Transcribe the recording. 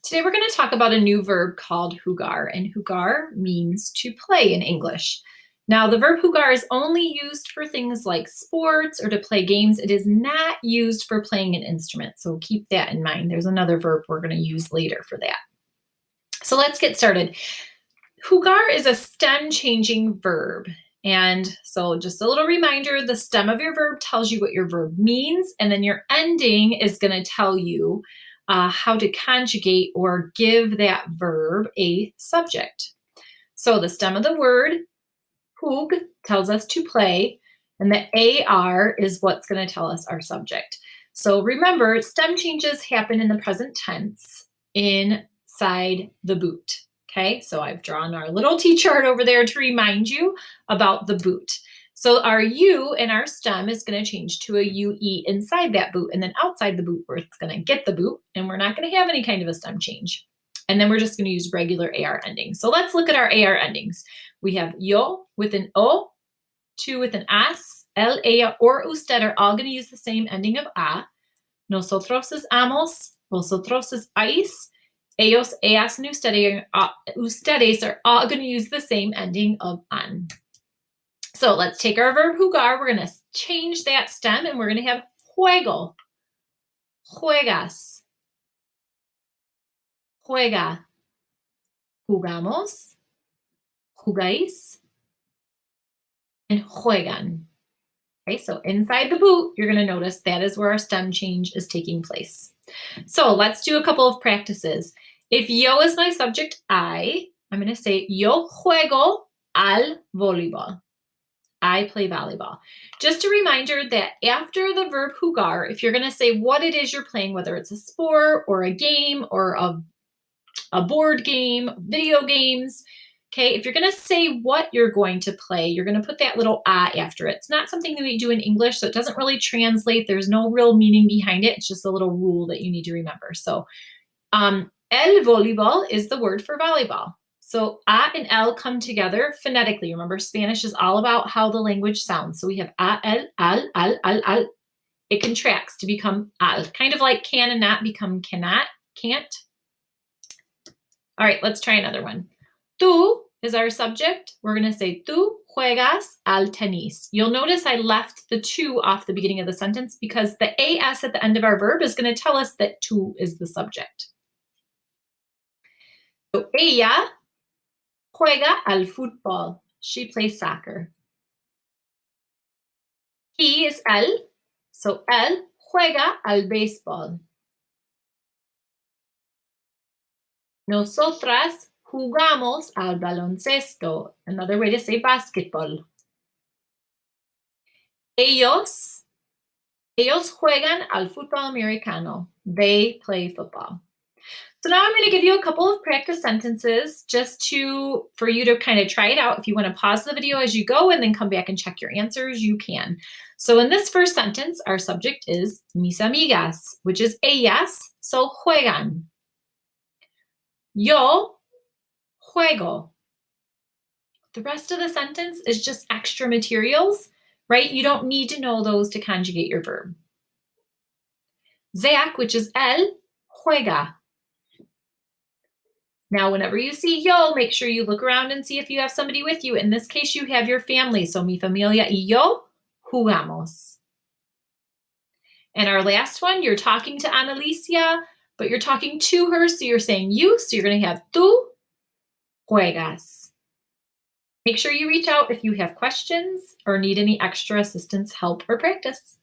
Today we're going to talk about a new verb called jugar, and jugar means to play in English. Now, the verb jugar is only used for things like sports or to play games. It is not used for playing an instrument, so keep that in mind. There's another verb we're going to use later for that. So let's get started. Jugar is a stem-changing verb. And so just a little reminder, the stem of your verb tells you what your verb means, and then your ending is going to tell you how to conjugate or give that verb a subject. So the stem of the word, jug, tells us to play, and the AR is what's going to tell us our subject. So remember, stem changes happen in the present tense inside the boot. Okay, so I've drawn our little T chart over there to remind you about the boot. So our U in our stem is going to change to a UE inside that boot, and then outside the boot, where it's going to get the boot, and we're not going to have any kind of a stem change. And then we're just going to use regular AR endings. So let's look at our AR endings. We have yo with an O, tu with an as, el, ella, or usted are all going to use the same ending of a. Nosotros is amos, vosotros is ais, ellos, ellas, and ustedes are all going to use the same ending of an. So let's take our verb jugar. We're going to change that stem, and we're going to have juego, juegas, juega, jugamos, jugáis, and juegan. Okay, so inside the boot, you're going to notice that is where our stem change is taking place. So let's do a couple of practices. If yo is my subject, I'm going to say yo juego al voleibol. I play volleyball. Just a reminder that after the verb jugar, if you're going to say what it is you're playing, whether it's a sport or a game or a board game, video games, okay, if you're going to say what you're going to play, you're going to put that little a after it. It's not something that we do in English, so it doesn't really translate. There's no real meaning behind it. It's just a little rule that you need to remember. So el voleibol is the word for volleyball. So a and el come together phonetically. Remember, Spanish is all about how the language sounds. So we have a, el, al, al, al, al. It contracts to become al. Kind of like can and not become cannot, can't. All right, let's try another one. Tú is our subject. We're going to say tú juegas al tenis. You'll notice I left the tu off the beginning of the sentence because the as at the end of our verb is going to tell us that tú is the subject. So ella juega al fútbol. She plays soccer. He is él. So él juega al béisbol. Nosotras jugamos al baloncesto. Another way to say basketball. Ellos juegan al fútbol americano. They play football. So now I'm going to give you a couple of practice sentences just for you to kind of try it out. If you want to pause the video as you go and then come back and check your answers, you can. So in this first sentence, our subject is mis amigas, which is ellas, so juegan. Yo juego. The rest of the sentence is just extra materials, right? You don't need to know those to conjugate your verb. Zach, which is él, juega. Now, whenever you see yo, make sure you look around and see if you have somebody with you. In this case, you have your family. So mi familia y yo jugamos. And our last one, you're talking to Analicia, but you're talking to her, so you're saying you. So you're going to have tú juegas. Make sure you reach out if you have questions or need any extra assistance, help, or practice.